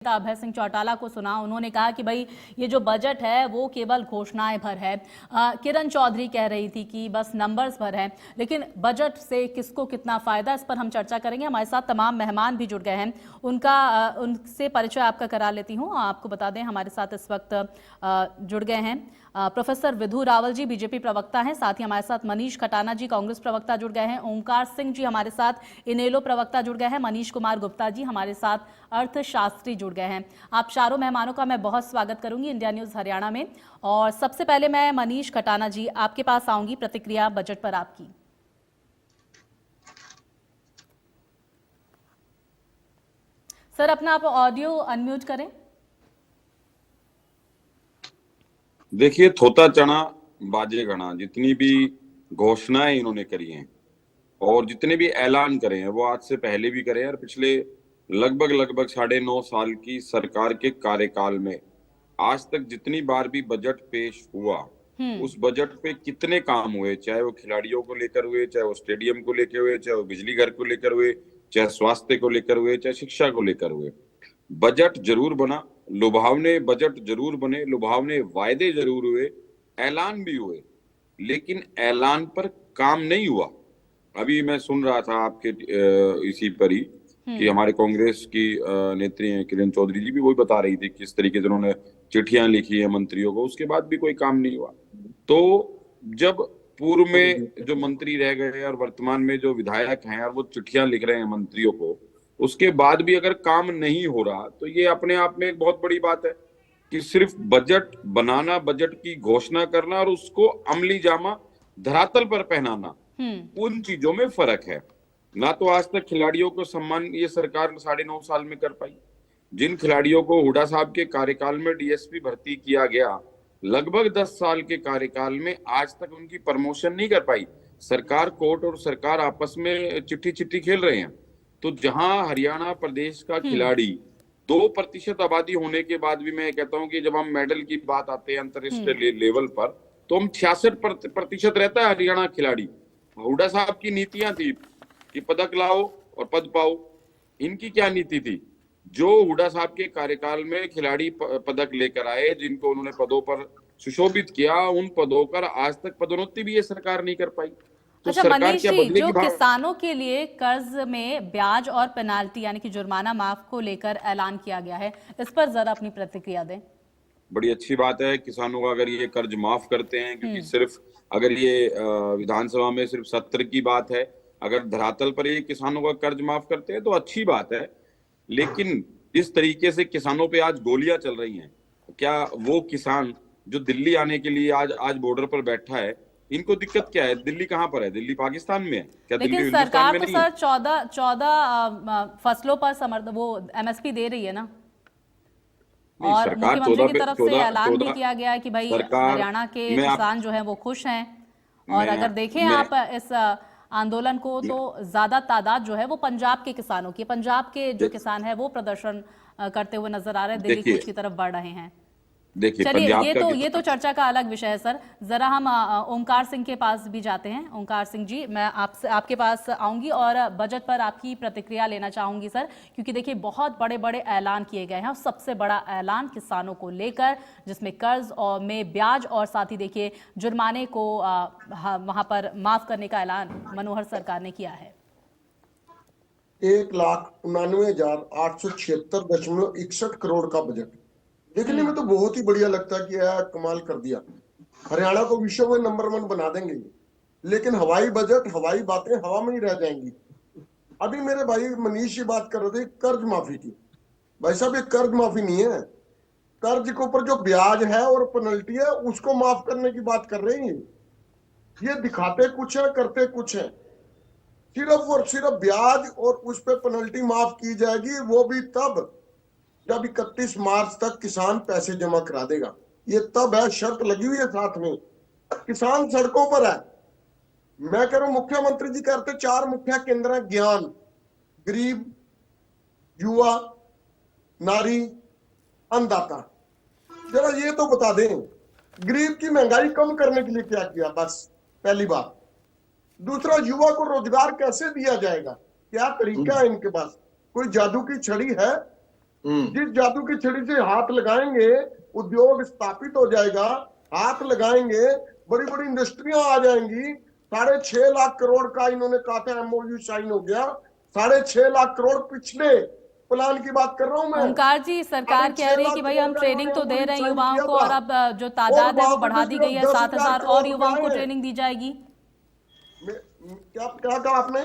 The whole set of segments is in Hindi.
अभय सिंह चौटाला को सुना। उन्होंने कहा कि भाई ये जो बजट है वो केवल घोषणाएं भर है। किरण चौधरी कह रही थी कि बस नंबर्स भर है, लेकिन बजट से किसको कितना फायदा, इस पर हम चर्चा करेंगे। हमारे साथ तमाम मेहमान भी जुड़ गए हैं, उनसे परिचय आपका करा लेती हूँ। आपको बता दें हमारे साथ इस वक्त जुड़ गए हैं प्रोफेसर विधु रावल जी, बीजेपी प्रवक्ता हैं। साथ ही हमारे साथ मनीष खटाना जी, कांग्रेस प्रवक्ता जुड़ गए हैं। ओंकार सिंह जी हमारे साथ इनेलो प्रवक्ता जुड़ गए हैं। मनीष कुमार गुप्ता जी हमारे साथ अर्थशास्त्री जुड़ गए हैं। आप चारों मेहमानों का मैं बहुत स्वागत करूंगी इंडिया न्यूज हरियाणा में। और सबसे पहले मैं मनीष खटाना जी आपके पास आऊंगी, प्रतिक्रिया बजट पर आपकी। सर अपना आप ऑडियो अनम्यूट करें। देखिए, थोता चना बाजे गणा, जितनी भी घोषणाएं इन्होंने करी हैं और जितने भी ऐलान करे हैं वो आज से पहले भी करे हैं, और पिछले लगभग 9.5 साल की सरकार के कार्यकाल में आज तक जितनी बार भी बजट पेश हुआ उस बजट पे कितने काम हुए, चाहे वो खिलाड़ियों को लेकर हुए, चाहे वो स्टेडियम को लेकर हुए, चाहे वो बिजली घर को लेकर हुए, चाहे स्वास्थ्य को लेकर हुए, चाहे शिक्षा को लेकर हुए। बजट जरूर बना, लुभावने बजट जरूर बने, लुभावने वायदे जरूर हुए, ऐलान भी हुए, लेकिन ऐलान पर काम नहीं हुआ। अभी मैं सुन रहा था आपके इसी पर ही कि हमारे कांग्रेस की नेत्री हैं किरण चौधरी जी भी वही बता रही थी किस तरीके से उन्होंने चिट्ठियां लिखी है मंत्रियों को, उसके बाद भी कोई काम नहीं हुआ। तो जब पूर्व में जो मंत्री रह गए और वर्तमान में जो विधायक हैं और वो चिट्ठियां लिख रहे हैं मंत्रियों को, उसके बाद भी अगर काम नहीं हो रहा तो ये अपने आप में एक बहुत बड़ी बात है कि सिर्फ बजट बनाना, बजट की घोषणा करना और उसको अमली जामा धरातल पर पहनाना, उन चीजों में फर्क है। ना तो आज तक खिलाड़ियों को सम्मान ये सरकार 9.5 साल में कर पाई। जिन खिलाड़ियों को हुड्डा साहब के कार्यकाल में डीएसपी भर्ती किया गया, लगभग 10 साल के कार्यकाल में आज तक उनकी प्रमोशन नहीं कर पाई। सरकार, कोर्ट और सरकार आपस में चिट्ठी चिट्ठी खेल रहे हैं। तो जहां हरियाणा प्रदेश का खिलाड़ी 2% आबादी होने के बाद भी, मैं कहता हूं कि जब हम मेडल की बात आते हैं अंतर्राष्ट्रीय लेवल पर, तो हम 66% रहता है हरियाणा खिलाड़ी। हुड्डा साहब की नीतियां थी कि पदक लाओ और पद पाओ। इनकी क्या नीति थी? जो हुड्डा साहब के कार्यकाल में खिलाड़ी पदक लेकर आए, जिनको उन्होंने पदों पर सुशोभित किया, उन पदों पर आज तक पदोन्नति भी ये सरकार नहीं कर पाई। तो अच्छा सरकार मनीष क्या जी, बदले जो की भाव? किसानों के लिए कर्ज में ब्याज और पेनाल्टी यानी कि जुर्माना माफ को लेकर ऐलान किया गया है, इस पर जरा अपनी प्रतिक्रिया दें। बड़ी अच्छी बात है किसानों का अगर ये कर्ज माफ करते हैं, क्योंकि सिर्फ अगर ये विधानसभा में सिर्फ सत्र की बात है, अगर धरातल पर ये किसानों का कर्ज माफ करते हैं तो अच्छी बात है। लेकिन इस तरीके से किसानों पे आज गोलियां चल रही हैं, क्या वो किसान जो दिल्ली आने के लिए आज बॉर्डर पर बैठा है, इनको दिक्कत क्या है? दिल्ली कहाँ पर है? दिल्ली पाकिस्तान में है क्या? दिल्ली लेकिन हिंदुस्तान सरकार में तो नहीं है? सर 14 फसलों पर समर्थन वो एमएसपी दे रही है ना, नहीं, और सरकार मुख्यमंत्री 14 की पे तरफ से 14 ऐलान भी 14 किया गया है कि भाई सरकार हरियाणा के मैं आप किसान जो हैं वो खुश हैं। और मैं अगर देखें मैं आप इस आंदोलन को, तो ज्यादा तादाद जो है वो पंजाब के किसानों की, पंजाब के जो किसान है वो प्रदर्शन करते हुए नजर आ रहे हैं, दिल्ली कूच की तरफ बढ़ रहे हैं। देखिए चलिए पंजाब का ये तो चर्चा का अलग विषय है सर। जरा हम ओंकार सिंह के पास भी जाते हैं। ओंकार सिंह जी, मैं आपके पास आऊंगी और बजट पर आपकी प्रतिक्रिया लेना चाहूंगी सर, क्योंकि देखिए बहुत बड़े बड़े ऐलान किए गए हैं और सबसे बड़ा ऐलान किसानों को लेकर, जिसमें कर्ज और में ब्याज और साथ ही देखिए जुर्माने को वहां पर माफ करने का ऐलान मनोहर सरकार ने किया है। 1,99,876.61 करोड़ का बजट देखने में तो बहुत ही बढ़िया लगता है कि यार कमाल कर दिया, हरियाणा को विश्व में नंबर 1 बना देंगे। लेकिन हवाई बजट, हवाई बातें हवा में ही रह जाएंगी। अभी मेरे भाई मनीष जी बात कर रहे थे कर्ज माफी की। भाई साहब, ये कर्ज माफी नहीं है, कर्ज के ऊपर जो ब्याज है और पेनल्टी है उसको माफ करने की बात कर रहे हैं। ये दिखाते कुछ है, करते कुछ है। सिर्फ और सिर्फ ब्याज और उस पर पेनल्टी माफ की जाएगी, वो भी तब जब 31 मार्च तक किसान पैसे जमा करा देगा। ये तब है, शर्त लगी हुई है साथ में। किसान सड़कों पर है। मैं कह रहा हूं, मुख्यमंत्री जी कहते 4 मुख्य केंद्र हैं: ज्ञान, गरीब, युवा, नारी, अन्नदाता। जरा ये तो बता दें, गरीब की महंगाई कम करने के लिए क्या किया? बस पहली बात। दूसरा, युवा को रोजगार कैसे दिया जाएगा? क्या तरीका है इनके पास? कोई जादू की छड़ी है? जिस जादू की छड़ी से हाथ लगाएंगे उद्योग स्थापित हो जाएगा, हाथ लगाएंगे बड़ी बड़ी इंडस्ट्रियां आ जाएंगी। 6.5 लाख करोड़ का इन्होंने कहा था, एमओयू साइन हो गया। 6.5 लाख करोड़ पिछले प्लान की बात कर रहा हूं मैं। ओमकार जी, सरकार कह 6.5 रही है लाख कि भाई करोड़ हम का ट्रेनिंग इन्होंने तो दे एमओयू रहे हैं साइन युवाओं किया को, था, और अब जो और तादाद है वो वहां पे बढ़ा भी दी सिर्फ गई है, 10,000 7,000 और करोड़ रुपए युवाओं को आए हैं। ट्रेनिंग दी जाएगी। क्या क्या कहा आपने?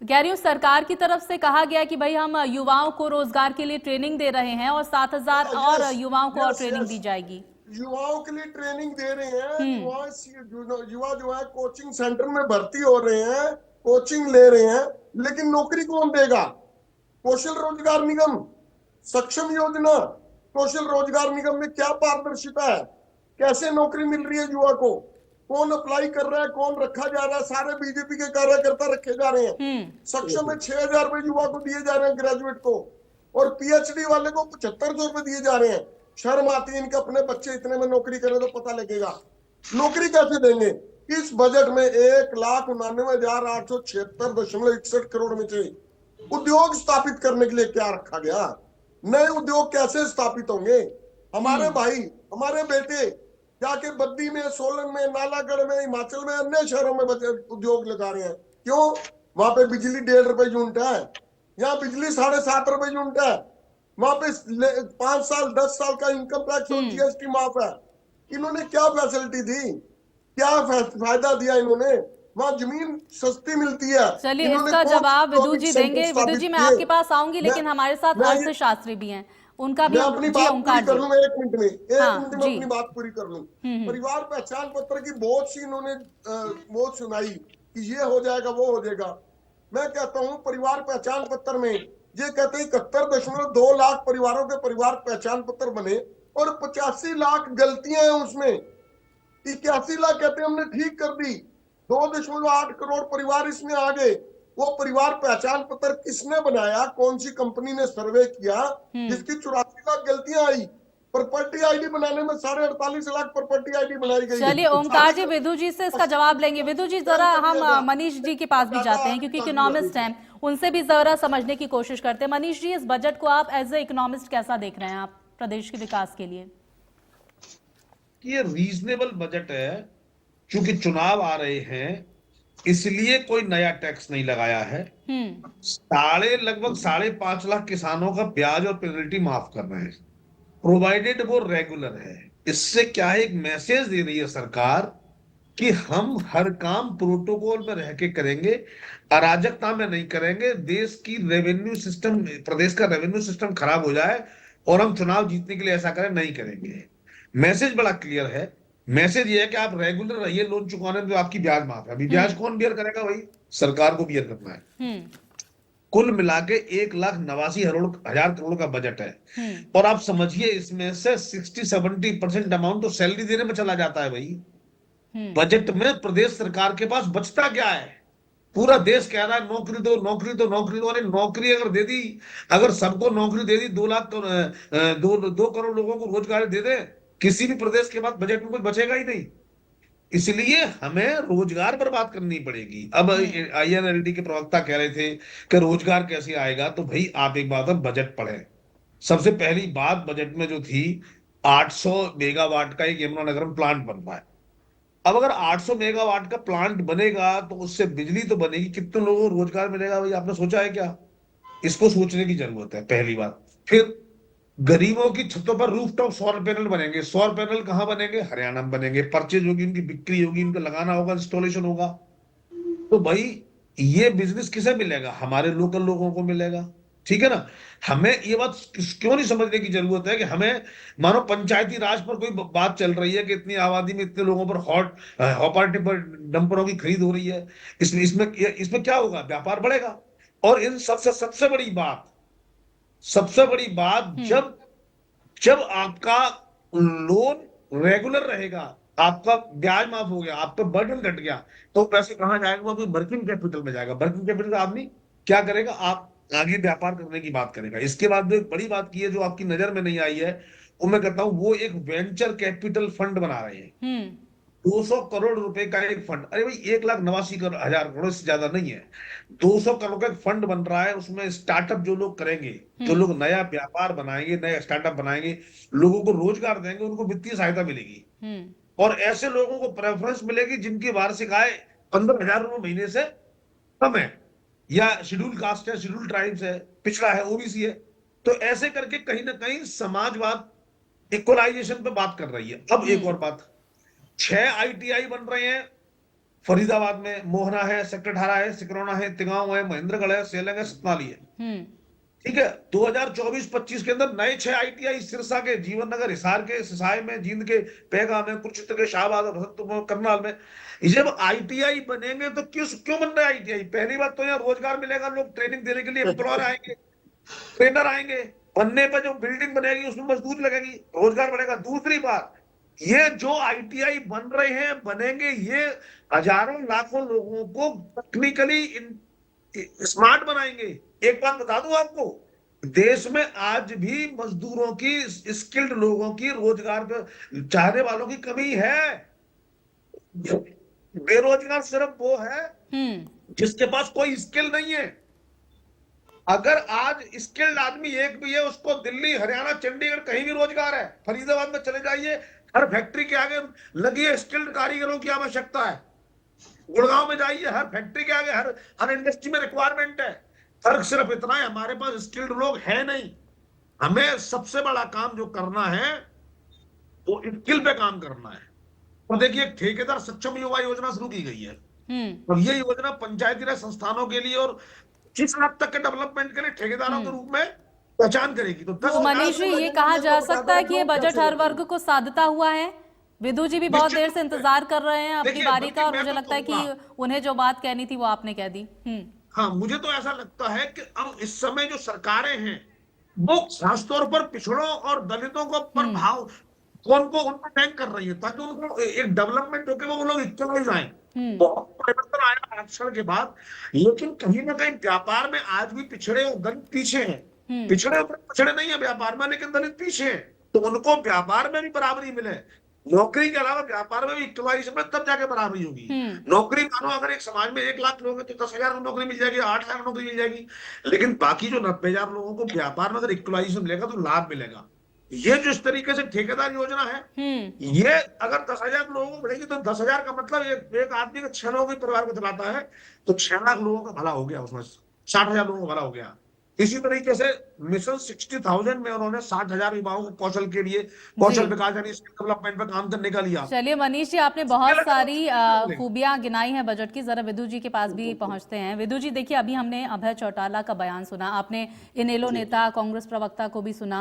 कह रही हूँ सरकार की तरफ से कहा गया कि भाई हम युवाओं को रोजगार के लिए ट्रेनिंग दे रहे हैं और 7,000 और यस, युवाओं को और यस, ट्रेनिंग दी यस। जाएगी। युवाओं के लिए ट्रेनिंग दे रहे हैं। हम्म। युवा जो है कोचिंग सेंटर में भर्ती हो रहे हैं, कोचिंग ले रहे हैं, लेकिन नौकरी कौन देगा? कौशल रोजगार निगम, सक्षम योजना। कौशल रोजगार निगम में क्या पारदर्शिता है? कैसे नौकरी मिल रही है युवा को? कौन अप्लाई कर रहा है, कौन रखा जा रहा है? सारे बीजेपी के कार्यकर्ता रखे जा रहे हैं। हम्म। सक्षम में 6,000 रुपए युवा को दिए जा रहे हैं, ग्रेजुएट को, और पीएचडी वाले को 7500 रुपए दिए जा रहे हैं। शर्म आती है इनके, अपने बच्चे इतने में नौकरी करें तो पता लगेगा। नौकरी कैसे देंगे? इस बजट में 1,99,876.61 करोड़ में से उद्योग स्थापित करने के लिए क्या रखा गया? नए उद्योग कैसे स्थापित होंगे? हमारे भाई, हमारे बेटे जाके बद्दी में, सोलन में, नालागढ़ में, हिमाचल में, अन्य शहरों में उद्योग लगा रहे हैं। क्यों? वहां पे बिजली 1.5 रुपए यूनिट है, यहाँ बिजली 7.5 रुपए यूनिट है। वहां पे 5 साल 10 साल का इनकम टैक्स और जीएसटी माफ है। इन्होंने क्या फैसिलिटी दी, क्या फायदा दिया इन्होंने? वहां जमीन सस्ती मिलती है। चलिए, इन्होंने इसका कौन जवाब विदु इकोनॉमिक जी सेंटर देंगे। विदु स्थापित जी, मैं किए? आपके पास आऊंगी, मैं लेकिन हमारे साथ मैं ये अर्थशास्त्री भी हैं, उनका भी मैं हम अपनी जी। बात पूरी ओमकार कर जी। लूं, 1 मिनट में, 1 मिनट में जी। अपनी बात पूरी कर लूं। हम्म। परिवार पहचान पत्र की बहुत सी इन्होंने वो सुनाई कि ये हो जाएगा, वो हो जाएगा। मैं कहता हूं परिवार पहचान पत्र में ये कहते हैं 71.2 लाख परिवारों के परिवार पहचान पत्र बने और 85 लाख गलतियां हैं उसमें। 81 लाख कहते हैं हमने ठीक कर दी। 2.8 करोड़ परिवार इसमें आ गए। वो परिवार पहचान पत्र किसने बनाया? कौन सी कंपनी ने सर्वे किया जिसकी 84 लाख गलतियां आई? प्रॉपर्टी आईडी बनाने में 48.5 लाख प्रॉपर्टी आईडी बनाई गई है। चलिए ओमकार जी, विदु जी से इसका जवाब लेंगे। विदु जी, जरा हम मनीष जी के पास भी जाते हैं, क्योंकि इकोनॉमिस्ट हैं, उनसे भी जरा समझने की कोशिश करते हैं। मनीष जी, इस बजट को आप एज ए इकोनॉमिस्ट कैसा देख रहे हैं, आप प्रदेश के विकास के लिए? ये रीजनेबल बजट है। क्योंकि चुनाव आ रहे हैं, इसलिए कोई नया टैक्स नहीं लगाया है। लगभग 5.5 लाख किसानों का ब्याज और पेनल्टी माफ कर रहे हैं, प्रोवाइडेड वो रेगुलर है। इससे क्या है, एक मैसेज दे रही है सरकार कि हम हर काम प्रोटोकॉल में रह के करेंगे, अराजकता में नहीं करेंगे। देश की रेवेन्यू सिस्टम, प्रदेश का रेवेन्यू सिस्टम खराब हो जाए और हम चुनाव जीतने के लिए ऐसा करें, नहीं करेंगे। मैसेज बड़ा क्लियर है। मैसेज ये है कि आप रेगुलर रहिए लोन चुकाने में, तो आपकी ब्याज माफ है। अभी ब्याज कौन बियर करेगा? भाई सरकार को बियर करना है। कुल मिला के 1,89,000 करोड़ का बजट है। और आप समझिए, इसमें से 60-70% अमाउंट तो सैलरी देने में चला जाता है। भाई बजट में प्रदेश सरकार के पास बचता क्या है? पूरा देश कह रहा है नौकरी दो, नौकरी दो, नौकरी दो। अरे नौकरी अगर दे दी, अगर सबको नौकरी दे दी, 2 लाख तो 2 करोड़ लोगों को रोजगार दे दे, किसी भी प्रदेश के पास बजट में कुछ बचेगा ही नहीं। इसलिए हमें रोजगार बर्बाद करनी पड़ेगी। अब आईएनएलडी के प्रवक्ता कह रहे थे कि रोजगार कैसे आएगा, तो भाई आप एक बात, बजट पढ़े। सबसे पहली बात बजट में जो थी, 800 मेगावाट का एक यमुनानगर में प्लांट बन रहा है। अब अगर 800 मेगावाट का प्लांट बनेगा तो उससे बिजली तो बनेगी, कितने लोगों को रोजगार मिलेगा? भाई आपने सोचा है क्या? इसको सोचने की जरूरत है, पहली बात। फिर गरीबों की छतों पर रूफटॉप सौर पैनल बनेंगे। सौर पैनल कहां बनेंगे? हरियाणा में बनेंगे। परचेज होगी, उनकी बिक्री होगी, उनको लगाना होगा, इंस्टॉलेशन होगा। तो भाई ये बिजनेस किसे मिलेगा? हमारे लोकल लोगों को मिलेगा। ठीक है ना? हमें ये बात क्यों नहीं समझने की जरूरत है कि हमें, मानो पंचायती राज पर कोई बात चल रही है कि इतनी आबादी में इतने लोगों पर हॉपर डंपरों की खरीद हो रही है, इसमें क्या होगा? व्यापार बढ़ेगा। और इन सबसे बड़ी बात, जब जब आपका लोन रेगुलर रहेगा, आपका ब्याज माफ हो गया, आपका बर्डन घट गया, तो पैसे कहां जाएगा? वो वर्किंग कैपिटल में जाएगा। वर्किंग कैपिटल आदमी क्या करेगा? आप आगे व्यापार करने की बात करेगा। इसके बाद जो एक बड़ी बात की है, जो आपकी नजर में नहीं आई है, वो मैं कहता हूं, वो एक वेंचर कैपिटल फंड बना रहे हैं। 200 करोड़ रुपए का एक फंड, अरे भाई 1,89,000 करोड़ से ज्यादा नहीं है। 200 करोड़ का एक फंड बन रहा है, उसमें स्टार्टअप जो लोग करेंगे, जो लोग नया व्यापार बनाएंगे, नया स्टार्टअप बनाएंगे, लोगों को रोजगार देंगे, उनको वित्तीय सहायता मिलेगी। और ऐसे लोगों को प्रेफरेंस मिलेगी जिनकी वार्षिक आय 15,000 रुपए महीने से कम है, या शेड्यूल कास्ट है, शेड्यूल ट्राइब्स है, पिछड़ा है, ओबीसी है। तो ऐसे करके कहीं ना कहीं समाजवाद इक्वलाइजेशन पे बात कर रही है। अब एक और बात, 6 आईटीआई बन रहे हैं फरीदाबाद में, मोहना है, सेक्टर 18 है, सिकरौना है, तिगांव है, महेंद्रगढ़ है, सेलंग है, सतनाली है। ठीक है, 2024-25 के अंदर नए 6 आईटीआई सिरसा के, जीवन नगर, हिसार के, सिसाई में, जींद के, पैगाम में, कुरुक्षेत्र के, शाहबाद, बसंतपुर, करनाल में। जब आईटीआई बनेंगे तो क्यों बन रहा है आईटीआई? पहली बात तो यहाँ रोजगार मिलेगा, लोग ट्रेनिंग देने के लिए एम्प्लॉयर आएंगे, ट्रेनर आएंगे, बनने पर जो बिल्डिंग बनेगी उसमें मजदूरी लगेगी, रोजगार बढ़ेगा। दूसरी बात, ये जो आईटीआई बन रहे हैं, बनेंगे, ये हजारों लाखों लोगों को टेक्निकली स्मार्ट बनाएंगे। एक बात बता दूं आपको, देश में आज भी मजदूरों की, स्किल्ड लोगों की, रोजगार चाहने वालों की कमी है। बेरोजगार सिर्फ वो है जिसके पास कोई स्किल नहीं है। अगर आज स्किल्ड आदमी एक भी है, उसको दिल्ली, हरियाणा, चंडीगढ़ कहीं भी रोजगार है। फरीदाबाद में चले जाइए, हर फैक्ट्री के आगे लगी है स्किल्ड कारीगरों की आवश्यकता है। गुड़गांव में जाइए, हर फैक्ट्री के आगे, हर इंडस्ट्री में रिक्वायरमेंट है। फर्क सिर्फ इतना है, हमारे पास स्किल्ड लोग है नहीं। हमें सबसे बड़ा काम जो करना है वो स्किल पे काम करना है। और देखिए, ठेकेदार सक्षम युवा योजना शुरू की गई है, और ये योजना पंचायती राज संस्थानों के लिए और 25 लाख तक के डेवलपमेंट के लिए ठेकेदारों के रूप में पहचान करेगी। तो मनीष जी, ये कहा जा सकता है कि ये बजट हर वर्ग को साधता हुआ है। विदु जी भी बहुत देर से इंतजार कर रहे हैं अपनी बारी का, और मुझे लगता है कि उन्हें जो बात कहनी थी वो आपने कह दी। हाँ, मुझे तो ऐसा लगता है कि अब इस समय जो सरकारें हैं वो खासतौर पर पिछड़ों और दलितों को पर भाव उनको टैंक कर रही है, ताकि उनको एक डेवलपमेंट होकर वो लोग इक्वलाइज आए। बहुत परिवर्तन आया आरक्षण के बाद, लेकिन कहीं ना कहीं व्यापार में आज भी पिछड़े और दलित पीछे हैं। पिछड़े नहीं है व्यापार में, लेकिन दलित पीछे हैं। तो उनको व्यापार में भी बराबरी मिले, नौकरी के अलावा व्यापार में भी इक्वलाइजेशन में, तब जाके बराबरी होगी। नौकरी मानो अगर एक समाज में 1 लाख लोग हैं तो 10,000 नौकरी मिल जाएगी, 8,000 नौकरी मिल जाएगी। लेकिन बाकी जो 90,000 लोगों को व्यापार में अगर इक्वलाइजेशन मिलेगा तो लाभ मिलेगा। ये जो इस तरीके से ठेकेदार योजना है, ये अगर 10,000 लोगों को मिलेगी तो 10,000 का मतलब एक आदमी का 6 लोगों के परिवार को चलाता है, तो 6 लाख लोगों का भला हो गया, उसमें 60,000 लोगों का भला हो गया। इसी तरीके से मिशन 60,000 में उन्होंने 60,000 युवाओं को कौशल के लिए, कौशल विकास यानी स्किल डेवलपमेंट पर काम करने का लिया। चलिए मनीष जी, आपने बहुत सारी खूबियां गिनाई हैं बजट की। जरा विदु जी के पास भी पहुंचते हैं। विदु जी, देखिए, अभी हमने अभय चौटाला का बयान सुना, आपने इनेलो नेता, कांग्रेस प्रवक्ता को भी सुना।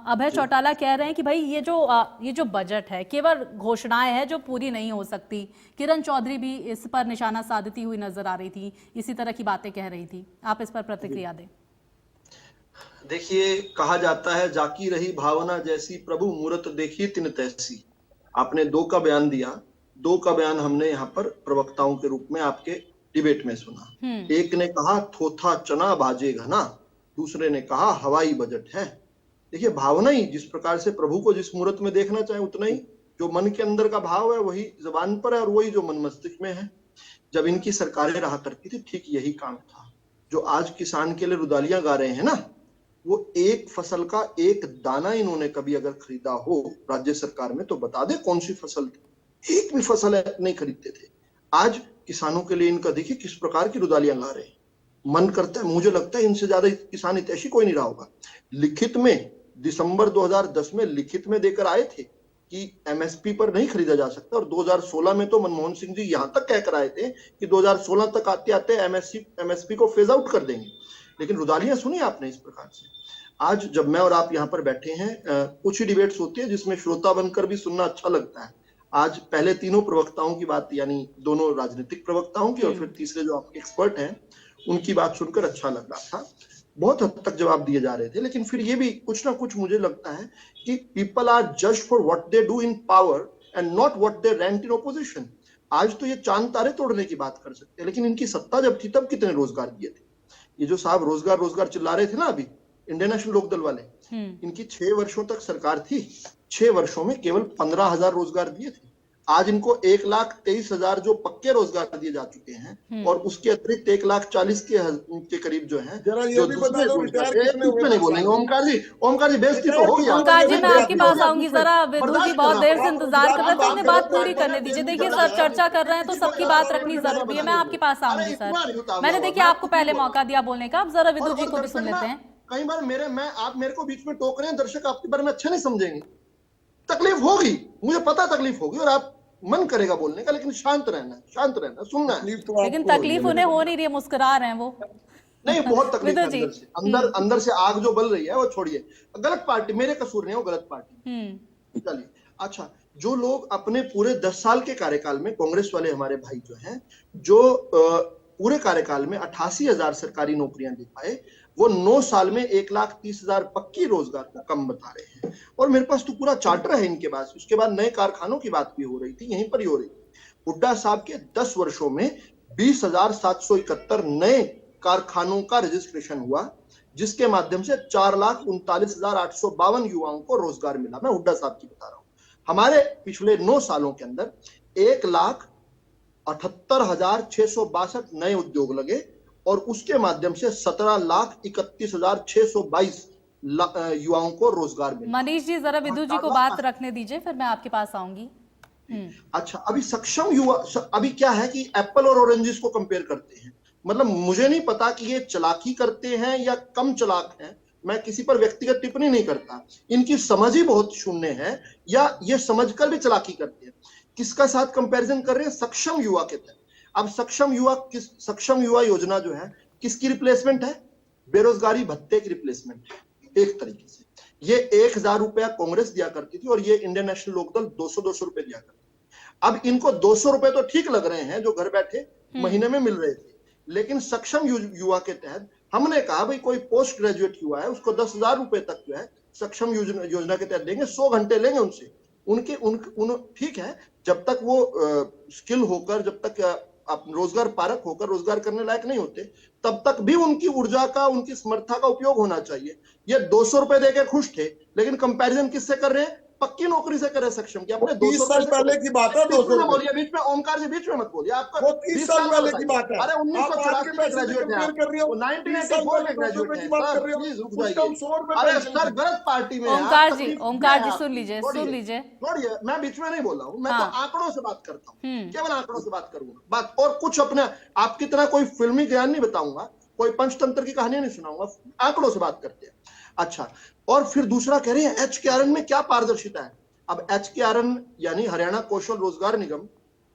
अभय चौटाला कह रहे हैं कि भाई ये जो बजट है केवल घोषणाएं हैं जो पूरी नहीं हो सकती। किरण चौधरी भी इस पर निशाना साधती हुई नजर आ रही थी, इसी तरह की बातें कह रही थी। आप इस पर प्रतिक्रिया दें। देखिए, कहा जाता है, जाकी रही भावना जैसी, प्रभु मूरत देखी तिन तैसी। आपने 2 का बयान दिया, 2 का बयान हमने यहाँ पर प्रवक्ताओं के रूप में आपके डिबेट में सुना। एक ने कहा थोथा चना बाजे घना, दूसरे ने कहा हवाई बजट है। देखिए, भावना ही जिस प्रकार से प्रभु को जिस मूरत में देखना चाहे, उतना ही जो मन के अंदर का भाव है वही जबान पर है, और वही जो मन मस्तिष्क में है। जब इनकी सरकारें रहा करती थी, ठीक यही काम था। जो आज किसान के लिए रुदालियां गा रहे हैं ना, वो एक फसल का एक दाना इन्होंने कभी अगर खरीदा हो राज्य सरकार में तो बता दे कौन सी फसल थी। एक भी फसल नहीं खरीदते थे। आज किसानों के लिए इनका देखिए किस प्रकार की रुदालियां गा रहे हैं। मन करता है, मुझे लगता है इनसे ज्यादा किसान हितैषी कोई नहीं रहा होगा। लिखित में दिसंबर 2010 में लिखित में देकर आए थे कि एमएसपी पर नहीं खरीदा जा सकता, और 2016 में तो मनमोहन सिंह जी यहां तक कहकर आए थे कि 2016 तक आते आते एमएसपी को फेज आउट कर देंगे। लेकिन रुदालियां सुनी आपने इस प्रकार से। आज जब मैं और आप यहाँ पर बैठे हैं, कुछ ही डिबेट्स होती है जिसमें श्रोता बनकर भी सुनना अच्छा लगता है। आज पहले तीनों प्रवक्ताओं की बात, यानी दोनों राजनीतिक प्रवक्ताओं की और फिर तीसरे जो आपके एक्सपर्ट हैं उनकी बात सुनकर अच्छा लग रहा था। बहुत हद तक जवाब दिए जा रहे थे, लेकिन फिर ये भी कुछ ना कुछ मुझे लगता है कि people are judged for what they do in power and not what they aren't in opposition. आज तो ये चांद तारे तोड़ने की बात कर सकते हैं, लेकिन इनकी सत्ता जब थी तब कितने रोजगार दिए थे। ये जो साहब रोजगार रोजगार चिल्ला रहे थे ना अभी, इंडियन नेशनल लोकदल वाले, इनकी 6 वर्षों तक सरकार थी, 6 वर्षों में केवल 15,000 रोजगार दिए थे। आज इनको 1,23,000 जो पक्के रोजगार दिए जा चुके हैं और उसके अतिरिक्त 1,40,000 के करीब जो है जरा ये जो भी दूसरे बता दो रोजगार रिटायर कितने हुए नहीं बोलेंगे। ओमकार जी बेइज्जती तो होगी। ओमकार जी मैं आपके पास आऊंगी, जरा विदु जी बहुत देर से इंतजार कर रहे हैं, तो उन्हें बात पूरी करने दीजिए। देखिए सर चर्चा कर रहे हैं तो सबकी बात रखनी जरूरी है। मैं आपके पास आऊंगी सर, मैंने देखिए आपको पहले मौका दिया बोलने का, अब जरा विदु जी को भी सुन लेते हैं। कई बार आप मेरे को बीच में टोक रहे हैं, दर्शक आपके बारे में अच्छा नहीं समझेंगे, तकलीफ होगी, मुझे पता तकलीफ होगी और आप मन करेगा बोलने का, लेकिन शांत रहना, सुनना है। लेकिन तकलीफ उन्हें हो नहीं रही है, मुस्कुरा रहे हैं वो। नहीं, बहुत तकलीफ है अंदर से, अंदर से आग जो बल रही है वो छोड़िए। गलत पार्टी, मेरे कसूर नहीं, वो गलत पार्टी। चलिए अच्छा, जो लोग अपने पूरे 10 साल के कार्यकाल में, कांग्रेस वाले हमारे भाई जो हैं, जो पूरे कार्यकाल में 88,000 सरकारी नौकरियां दे पाए, वो 9 साल में 1,30,000 पक्की रोजगार को कम बता रहे हैं। और मेरे पास तो पूरा चार्टर है इनके पास। उसके बाद नए कारखानों की बात भी हो रही थी, यहीं पर ही हो रही थी। हुड्डा साहब के 10 वर्षों में 20,771 नए कारखानों का रजिस्ट्रेशन हुआ, जिसके माध्यम से 4,39,852 युवाओं को रोजगार मिला। मैं हुड्डा साहब की बता रहा हूं। हमारे पिछले 9 सालों के अंदर 1,78,662 नए उद्योग लगे और उसके माध्यम से 17,31,622 युवाओं को रोजगार मिला। मनीष जी जरा विदु जी को बात रखने दीजिए, फिर मैं आपके पास आऊंगी। अच्छा, अभी सक्षम युवा, अभी क्या है कि एप्पल और ऑरेंजेस को कंपेयर करते हैं। मतलब मुझे नहीं पता कि ये चालाकी करते हैं या कम चालाक हैं, मैं किसी पर व्यक्तिगत टिप्पणी नहीं करता। इनकी समझ ही बहुत शून्य है, या ये समझकर भी चालाकी करते हैं। किसका साथ कंपैरिजन कर रहे हैं? सक्षम युवा के तहत। अब सक्षम युवा योजना जो है किसकी रिप्लेसमेंट है? बेरोजगारी भत्ते की रिप्लेसमेंट है एक तरीके से। ये 1,000 रुपया कांग्रेस दिया करती थी और ये इंडियन नेशनल लोकदल 200 रुपए दिया करती थी। अब इनको 200 रुपए तो ठीक लग रहे हैं जो घर बैठे महीने में मिल रहे थे, लेकिन सक्षम युवा के तहत हमने कहा भाई कोई पोस्ट ग्रेजुएट युवा है उसको 10,000 रुपए तक जो है सक्षम योजना के तहत देंगे, 100 घंटे लेंगे उनसे। ठीक है, जब तक वो स्किल होकर, जब तक आप रोजगार पारक होकर रोजगार करने लायक नहीं होते, तब तक भी उनकी ऊर्जा का, उनकी समर्था का उपयोग होना चाहिए। ये 200 रुपए देके खुश थे, लेकिन कंपैरिजन किससे कर रहे हैं? पक्की नौकरी से करे सक्षम की। अपने 20 साल पहले की बात है। 200 बोलिए बीच में, ओमकार जी बीच में मत बोलिए। आपका वो 30 साल पहले की बात है। अरे 1984 में ग्रेजुएट है, 1984 में ग्रेजुएट है। अरे सर गलत पार्टी में। ओमकार जी सुन लीजिए। छोड़िए, मैं बीच में नहीं बोल रहा हूँ, मैं तो आंकड़ों से बात करता हूँ, केवल आंकड़ों से बात करूंगा। बात और कुछ अपने आपकी तरह कोई फिल्मी ज्ञान नहीं बताऊंगा, कोई पंचतंत्र की कहानी नहीं सुनाऊंगा, आंकड़ों से बात करते हैं। अच्छा, और फिर दूसरा कह रहे हैं HKRN में क्या पारदर्शिता है। अब HKRN यानी हरियाणा कौशल रोजगार निगम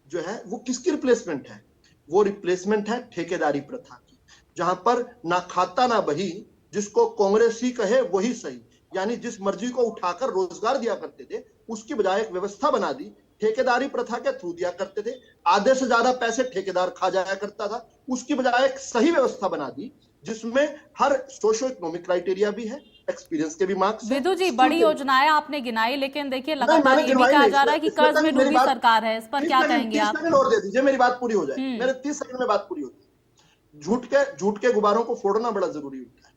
जो है वो किसकी रिप्लेसमेंट है? वो रिप्लेसमेंट है ठेकेदारी प्रथा की, जहां पर ना खाता ना बही, जिसको कांग्रेस ही कहे वही सही। यानी जिस मर्जी को उठाकर रोजगार दिया करते थे, उसकी बजाय एक व्यवस्था बना दी, ठेकेदारी प्रथा के थ्रू दिया करते थे। आधे से ज्यादा पैसे ठेकेदार खा जाया करता था, उसकी बजाय एक सही व्यवस्था बना दी जिसमें हर सोशो इकोनॉमिक क्राइटेरिया भी है, एक्सपीरियंस के भी मार्क्स। विदु जी बड़ी योजनाएं आपने गिनाई, लेकिन देखिए लगातार ये भी कहा जा रहा है कि कर्ज में डूबी सरकार है, इस पर क्या कहेंगे आप? 30 सेकंड और दे दीजिए, मेरी बात पूरी हो जाए। मेरे 30 सेकंड में बात पूरी होती है। झूठ के गुब्बारों को फोड़ना बड़ा जरूरी होता है।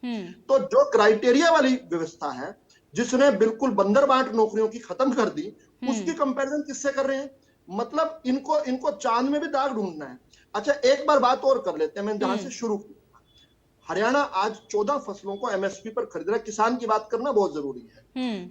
तो जो क्राइटेरिया वाली व्यवस्था है, जिसने बिल्कुल बंदर बाट नौकरियों की खत्म कर दी, उसकी कंपैरिजन किससे कर रहे हैं? मतलब इनको चांद में भी दाग ढूंढना है। अच्छा, एक बार बात और कर लेते हैं, मैं जहां से शुरू की। हरियाणा आज 14 फसलों को MSP पर खरीद रहा है। किसान की बात करना बहुत जरूरी है।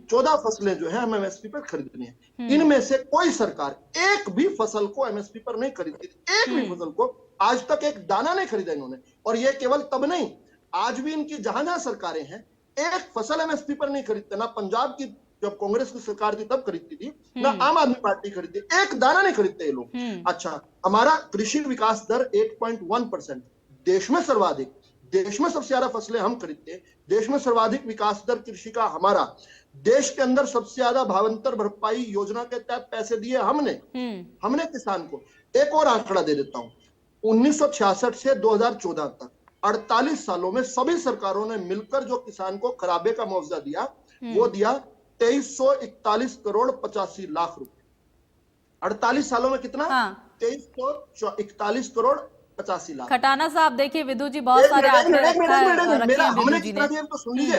14 फसलें जो है हम MSP पर खरीदनी है। इनमें से कोई सरकार एक भी फसल को MSP पर नहीं खरीदती थी, एक भी फसल को आज तक एक दाना नहीं खरीदा इन्होंने। और ये केवल तब नहीं, आज भी इनकी जहां जहां सरकारें हैं, एक फसल MSP पर नहीं खरीदते। ना पंजाब की जब कांग्रेस की सरकार थी तब खरीदती थी, ना आम आदमी पार्टी खरीदती, एक दाना नहीं खरीदते ये लोग। अच्छा, हमारा कृषि विकास दर 8.1%, देश में सर्वाधिक, देश में सबसे ज्यादा फसलें हम खरीदते हैं, देश में सर्वाधिक विकास दर कृषि का हमारा, देश के अंदर सबसे ज्यादा भावांतर भरपाई योजना के तहत पैसे दिए हमने किसान को। एक और आंकड़ा दे देता हूं, 1966 से 2014 तक 48 सालों में सभी सरकारों ने मिलकर जो किसान को खराबे का मुआवजा दिया, वो दिया 2341 करोड़ 85 लाख रुपए। 48 सालों में कितना? 2341 करोड़ 85 लाख। खटाना साहब देखिए, विदु जी बहुत सारे आंकड़े हमने कितना दिया तो सुन लीजिए।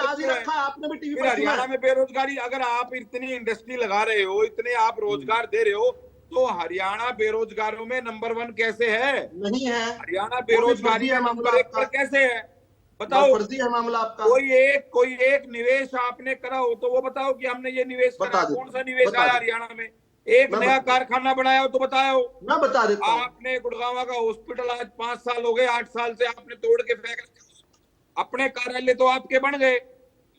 आज ही रखा है, आपने भी टीवी फिर पर सुना हरियाणा है। में बेरोजगारी, अगर आप इतनी इंडस्ट्री लगा रहे हो, इतने आप रोजगार दे रहे हो, तो हरियाणा बेरोजगारों में नंबर 1 कैसे है? नहीं है, हरियाणा वो भी बेरोजगारी फर्जी है में मामला नंबर 1 आपका, पर कैसे है? बताओ। फर्जी है मामला आपका। कोई एक निवेश आपने करा हो तो वो बताओ कि हमने ये निवेश करा बता है। देता कौन सा हूँ, निवेश बता आया देता हरियाणा में? एक नया कारखाना बनाया हो तो बताओ। मैं बता देता हूँ। आपने गुड़गांव का हॉस्पिटल आज 5 साल हो गए, 8 साल से आपने तोड़ के फेंक रखा। अपने कार्यालय तो आपके बन गए।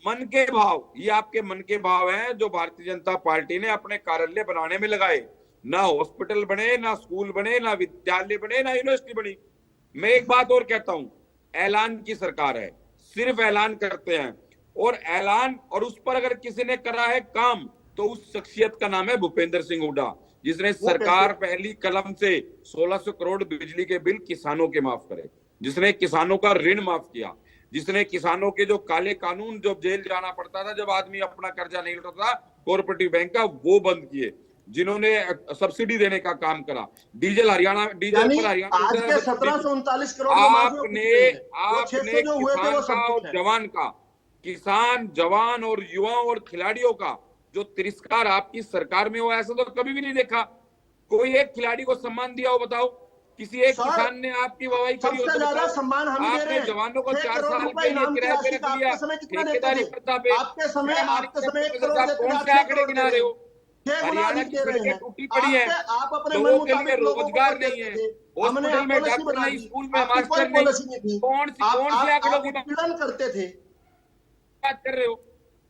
मन के भाव, ये आपके मन के भाव हैं जो भारतीय जनता पार्टी ने अपने कार्यालय बनाने में लगाए। ना हॉस्पिटल बने, ना स्कूल बने, ना विद्यालय बने, ना यूनिवर्सिटी बनी। मैं एक बात और कहता हूं, ऐलान की सरकार है, सिर्फ ऐलान करते हैं। और ऐलान, और उस पर अगर किसी ने करा है काम, तो उस शख्सियत का नाम है भूपेंद्र सिंह हुड्डा, जिसने सरकार पहली कलम से 1600 करोड़ बिजली के बिल किसानों के माफ करे, जिसने किसानों का ऋण माफ किया, जिसने किसानों के जो काले कानून, जो जेल जाना पड़ता था जब आदमी अपना कर्जा नहीं लौटाता कोऑपरेटिव बैंक का, वो बंद किए, जिन्होंने सब्सिडी देने का काम करा, डीजल हरियाणा, डीजल पर हरियाणा आज के 1739 करोड़ आपने किसान का और जवान का, किसान, जवान और युवाओं और खिलाड़ियों का जो तिरस्कार आपकी सरकार में हुआ, ऐसा तो कभी भी नहीं देखा। कोई एक खिलाड़ी को सम्मान दिया हो बताओ? किसी एक किसान ने आपकी वाहवाही करी हो तो बताओ? सम्मान हम दे रहे आपने हैं। जवानों को 4 साल के लिए इनाम की किराए पे राशि रख का लिया, आपके समय कितना देते ठेकेदारी थे? प्रथा पे। आपके समय 1 करोड़ आप देते थे, कौन से आज 6 आंकड़े करोड़ गिना रहे हो? 6 गुना हरियाणा अधिक की दे रहे सड़कें हैं। टूटी पड़ी हैं, आप अपने मन लोगों के लिए मुताबिक लोगों को रोजगार देते नहीं है, थे। हमने हॉस्पिटल में पॉलिसी डॉक्टर बना नहीं, दी, स्कूल में आपकी कोई मास्टर नहीं। पॉलिसी नहीं थी। कौन सी आंकड़ों की उत्पीड़न करते थे, बात कर रहे हो?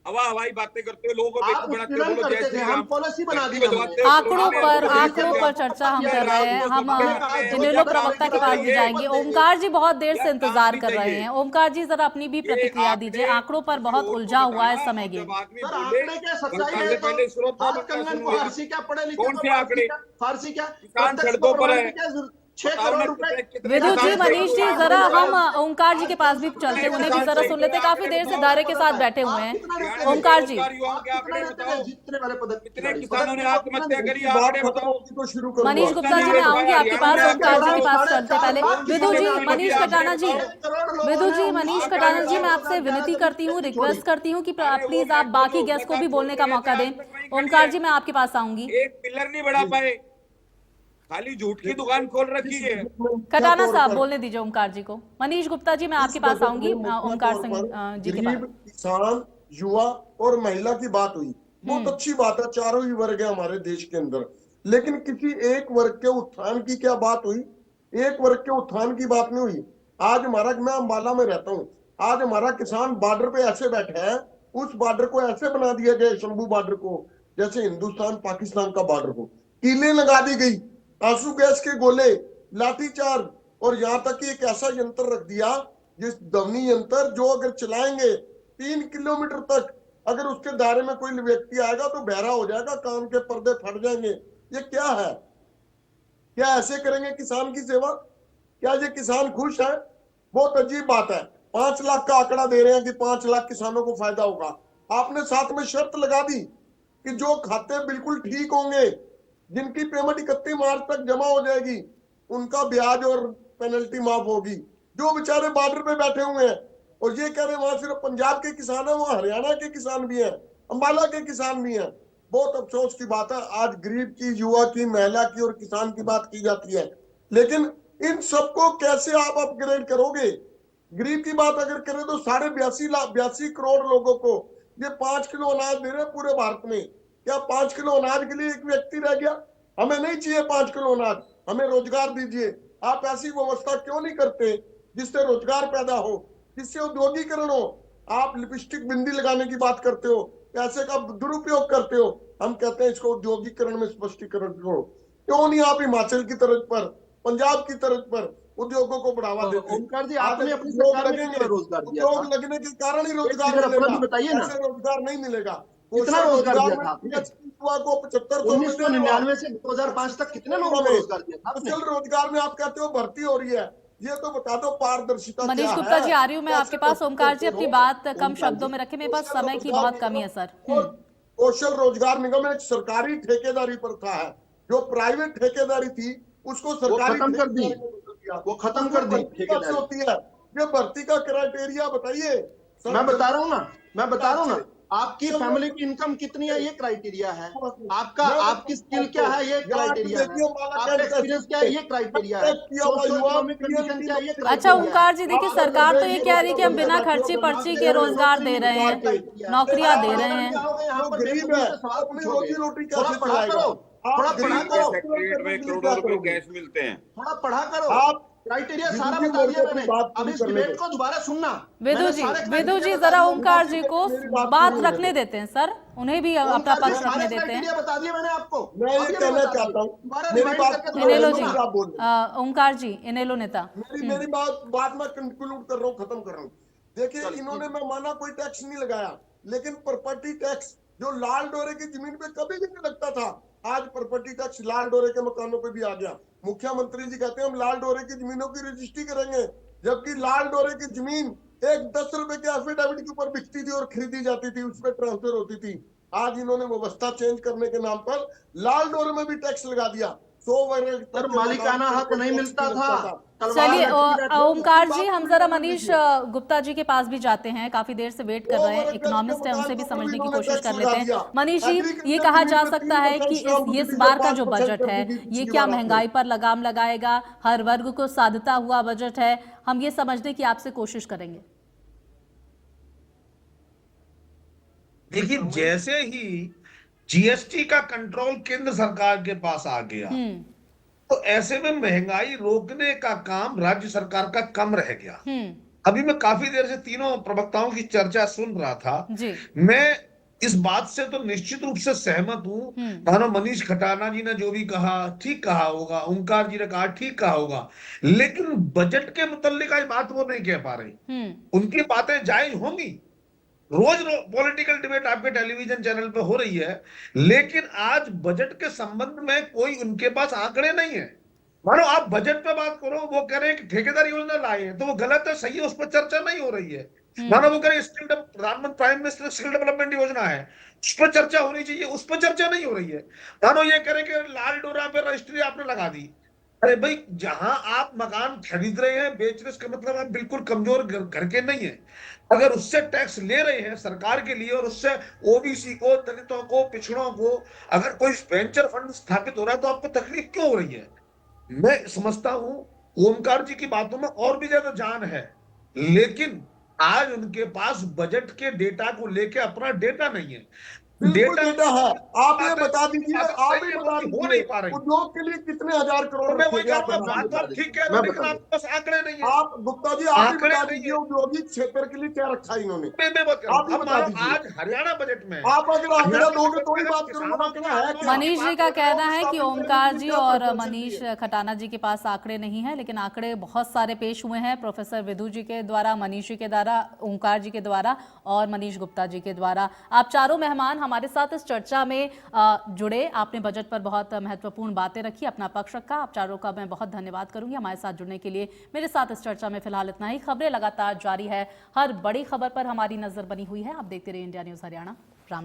हवाई बातें करते हो, लोगों को आप बेवकूफ बनाते हो, उत्पीड़न बोलो जय करते श्री थे, राम, हम पॉलिसी बना दी धरती हमने। बजवाते हो, आंकड़ों पर चर्चा हम कर रहे हैं। हम इनेलो प्रवक्ता के पास भी जाएंगे। ओमकार जी बहुत देर से इंतजार कर रहे हैं। ओमकार जी जरा अपनी भी प्रतिक्रिया दीजिए। आंकड़ों पर बहुत उलझा हुआ है समय गेम। सर आंकड़े क्या सच्चाई है? पहले तो हाथ कंगन फारसी क्या, पढ़े लिखे कौन तो से आंकड़े? फारसी क्या, किसान प्रत्यक्ष सड़कों पर है, 6 करोड़ रुपए। विदु जी, मनीष जी, जरा हम ओमकार जी के पास भी चलते, उन्हें भी जरा सुन लेते। काफी देर से दायरे के साथ बैठे हुए हैं ओमकार जी। जीतने वाले पदक कितने किसानों ने आत्महत्या करी, आंकड़े बताओ। तो शुरू करूंगा। मनीष गुप्ता जी, मैं आऊंगी आपके पास। ओमकार जी के पास चलते पहले। विदु जी, मनीष कटाना जी, विदु जी, मनीष कटाना जी, मैं आपसे विनती करती हूँ, रिक्वेस्ट करती हूँ कि प्लीज आप बाकी गेस्ट को भी बोलने का मौका दें। ओमकार जी, मैं आपके पास आऊंगी। एक पिलर नहीं बढ़ा पाए, खाली झूठ की दुकान खोल रखी है। कटाना साहब बोलने दीजिए ओमकार जी को। मनीष गुप्ता जी, मैं आपके पास आऊंगी। ओमकार सिंह जी के पास। गरीब, किसान, युवा और महिला की बात हुई, बहुत अच्छी बात है। चारों ही वर्ग है हमारे देश के अंदर, लेकिन किसी एक वर्ग के उत्थान की क्या बात हुई? एक वर्ग के उत्थान की बात नहीं हुई। आज हमारा, मैं अंबाला में रहता हूँ, आज हमारा किसान बॉर्डर पे ऐसे बैठे हैं, उस बॉर्डर को ऐसे बना दिया गया, शंभू बॉर्डर को, जैसे हिंदुस्तान पाकिस्तान का बॉर्डर को। कीलें लगा दी गई, आंसू गैस के गोले, लाठीचार्ज, और यहां तक कि एक ऐसा यंत्र रख दिया, जिस ध्वनि यंत्र जो अगर चलाएंगे 3 किलोमीटर तक, अगर उसके दायरे में कोई व्यक्ति आएगा तो बहरा हो जाएगा, कान के पर्दे फट जाएंगे। ये क्या है? क्या ऐसे करेंगे किसान की सेवा? क्या ये किसान खुश है? बहुत अजीब बात है। 5 लाख का आंकड़ा दे रहे हैं कि 5 लाख किसानों को फायदा होगा। आपने साथ में शर्त लगा दी कि जो खाते बिल्कुल ठीक होंगे, जिनकी पेमेंट 31 मार्च तक जमा हो जाएगी, उनका ब्याज और पेनल्टी माफ होगी। जो बेचारे बॉर्डर पे बैठे हुए हैं और ये कह रहे हैं वहां सिर्फ पंजाब के किसान है, वहां हरियाणा के किसान भी हैं, अंबाला के किसान भी हैं। बहुत अफसोस की बात है, आज गरीब की, युवा की, महिला की और किसान की बात की जाती है, लेकिन इन सबको कैसे आप अपग्रेड करोगे? गरीब की बात अगर करें तो 82 करोड़ लोगों को ये 5 किलो अनाज दे रहे हैं पूरे भारत में। क्या 5 किलो अनाज के लिए एक व्यक्ति रह गया? हमें नहीं चाहिए 5 किलो अनाज, हमें रोजगार दीजिए। आप ऐसी व्यवस्था क्यों नहीं करते जिससे रोजगार पैदा हो, जिससे औद्योगिकरण हो? आप लिपस्टिक बिंदी लगाने की बात करते हो, पैसे का दुरुपयोग करते हो। हम कहते हैं इसको औद्योगिकरण में स्पष्टीकरण करो। क्यों नहीं आप हिमाचल की तर्ज पर, पंजाब की तर्ज पर उद्योगों को बढ़ावा देते? ओमकार जी, आपने अपनी सरकार में कितना रोजगार दिया था? उद्योग लगने के कारण ही रोजगार मिलेगा, बताइए ना, ऐसे रोजगार नहीं मिलेगा। कितना रोजगार दिया था आपने? युवा को 75 1999 से 2005 तक कितने लोगों को रोजगार दिया था आपने? रोजगार में आप कहते हो भर्ती हो रही है, ये तो बता दो पारदर्शिता। मनीष गुप्ता जी, आ रही हूँ मैं आपके पास। ओमकार जी, अपनी बात कम शब्दों में रखें, मेरे पास समय की बहुत कमी है सर। कौशल रोजगार निगम एक सरकारी ठेकेदारी प्रथा है, जो प्राइवेट ठेकेदारी थी उसको सरकारी खत्म कर दी, वो खत्म कर दी ठेकेदारी। होती है ये भर्ती का क्राइटेरिया बताइए। मैं बता रहा हूँ ना, आपकी फैमिली की इनकम कितनी है ये क्राइटेरिया है, आपकी स्किल क्या है ये क्राइटेरिया है, आपका एक्सपीरियंस क्या है ये क्राइटेरिया है, सोशियो इकोनॉमिक कंडीशन क्या है ये क्राइटेरिया। अच्छा ओमकार जी, देखिए सरकार तो ये कह रही है कि हम बिना खर्ची पर्ची के रोजगार दे रहे हैं, नौकरियां दे रहे हैं। थोड़ा आप पढ़ा गरीब करो, को सेक्रेटरीट में करने के लिए करोड़ों क्या रुपए करोगे? कैश मिलते हैं। थोड़ा पढ़ा करो। आप क्राइटेरिया सारा विधि बता दिया मोर्चे मैंने। की बात अब पूरी इस करने डिबेट दो। को दोबारा सुनना। वेदु मैंने जी, सारे वेदु क्राइटेरिया जी बता जरा दिए। ओमकार जी को मेरी बात बात पूरी होने रखने दो। देते हैं सर, उन्हें भी अपना ओमकार जी पक्ष रखने सारे देते हैं। क्राइटेरिया बता दिए मैंने आपको। मैं अब ये ये नहीं कहना बता चाहता दिए। हूँ, दोबारा मेरी रिमाइंड बात करके सुनो, इनेलो दोबारा जी, फिर सुना। आप बोल रहे हो। ओमकार जी, इनेलो नेता। मेरी बात मैं कंक्लूड कर रहा हूँ, खत्म कर रहा हूँ। देखिए, इन्होंने, मैं माना कोई टैक्स नहीं लगाया, लेकिन प्रॉपर्टी टैक्स जो लाल डोरे की जमीन पे कभी भी नहीं लगता था, आज प्रॉपर्टी टैक्स लाल डोरे के मकानों पे भी आ गया। मुख्यमंत्री जी कहते हैं हम लाल डोरे की जमीनों की रजिस्ट्री करेंगे, जबकि लाल डोरे की जमीन एक 10 रुपए के एफिडेविट के ऊपर बिकती थी और खरीदी जाती थी, उस पर ट्रांसफर होती थी। आज इन्होंने व्यवस्था चेंज करने के नाम पर लाल डोरे में भी टैक्स लगा दिया। 100 वर्ग तक पर के मालिकाना मकान हक पर नहीं टैक्स मिलता नहीं था। लगता था। तलवार चलिए लटकी रहती थी। ओमकार जी, बात हम पूरी जरा करने मनीष दीजिए। गुप्ता जी के पास भी जाते हैं, काफी देर से वेट कर वो रहे हैं, वर्ग गज के इकोनॉमिस्ट है, मकान उनसे भी के ऊपर समझने की इन्होंने कोशिश टैक्स कर लगा लेते हैं। दिया। मनीष जी, ये एग्रीकल्चर कहा जमीन जा पे सकता है 3% कि स्टाम्प ये इस ड्यूटी बार का जो 5% बजट कर है, दी थी ये पिछली क्या बार आपने। महंगाई पर लगाम लगाएगा, हर वर्ग को साधता हुआ बजट है, हम ये समझने की आपसे कोशिश करेंगे। देखिए, जैसे ही जीएसटी का कंट्रोल केंद्र सरकार के पास आ गया, तो ऐसे में महंगाई रोकने का काम राज्य सरकार का कम रह गया। अभी मैं काफी देर से तीनों प्रवक्ताओं की चर्चा सुन रहा था। जी। मैं इस बात से तो निश्चित रूप से सहमत हूं। मानो मनीष खटाना जी ने जो भी कहा ठीक कहा होगा, ओंकार जी ने कहा ठीक कहा होगा, लेकिन बजट के मुतालिक आज बात वो नहीं कह पा रही। उनकी बातें जायज होंगी, रोज पॉलिटिकल डिबेट आपके टेलीविजन चैनल पे हो रही है, लेकिन आज बजट के संबंध में कोई उनके पास आंकड़े नहीं है। मानो आप बजट पे बात करो, वो कह रहे हैं कि ठेकेदार योजना लाए हैं, तो वो गलत है, सही है, उस पर चर्चा नहीं हो रही है। मानो वो कह रहे हैं प्रधानमंत्री प्राइम मिनिस्टर स्किल डेवलपमेंट योजना है, उस पर चर्चा होनी चाहिए, उस पर चर्चा नहीं हो रही है। मानो ये कह रहे हैं कि लाल डोरा पे रजिस्ट्री आपने लगा दी। अरे भाई, जहां आप मकान खरीद रहे हैं, बेच रहे हैं, इसका मतलब आप बिल्कुल कमजोर घर के नहीं है। अगर उससे टैक्स ले रहे हैं सरकार के लिए, और उससे ओबीसी को, दलितों को, पिछड़ों को अगर कोई वेंचर फंड स्थापित हो रहा है, तो आपको तकलीफ क्यों हो रही है? मैं समझता हूं ओमकार जी की बातों में और भी ज्यादा जान है, लेकिन आज उनके पास बजट के डेटा को लेके अपना डेटा नहीं है। बिल्कुल डेटा डेटा है, आप ये बातें बता दीजिए, आप सही ही है, बता वो हो दीजिए नहीं पा रही। उद्योग के लिए कितने हजार करोड़ तो मैं रखे वही गए, आप कहूंगा, बता बात तो दीजिए। आप ठीक कह रहे मैं हो, लेकिन बता आपके पास आंकड़े नहीं है। आप गुप्ता जी, आप ही आंकड़े बता नहीं दीजिए है। औद्योगिक क्षेत्र के लिए क्या रखा है इन्होंने, मैं बात कर रहा आप हूं। ही अब बता मानो दीजिए। आज हरियाणा बजट में, आप अगर आंकड़ा हरियाणा दोगे बजट तो में ही अगर बात करूंगा, किसानों के आंकड़ा है आंदोलन क्या? मनीष की जी बात का कर रहे हो, कहना है कि स्थापित करने के ओमकार लिए जी क्या और प्रपोजल मनीष चाहिए? खटाना जी के पास आंकड़े नहीं है, लेकिन आंकड़े बहुत सारे पेश हुए हैं प्रोफेसर विदु जी के द्वारा, मनीष जी के द्वारा, ओमकार जी के द्वारा और मनीष गुप्ता जी के द्वारा। आप चारों मेहमान हमारे साथ इस चर्चा में जुड़े, आपने बजट पर बहुत महत्वपूर्ण बातें रखी, अपना पक्ष रखा। आप चारों का मैं बहुत धन्यवाद करूंगी हमारे साथ जुड़ने के लिए। मेरे साथ इस चर्चा में फिलहाल इतना ही। खबरें लगातार जारी है, हर बड़ी खबर पर हमारी नजर बनी हुई है। आप देखते रहिए इंडिया न्यूज हरियाणा।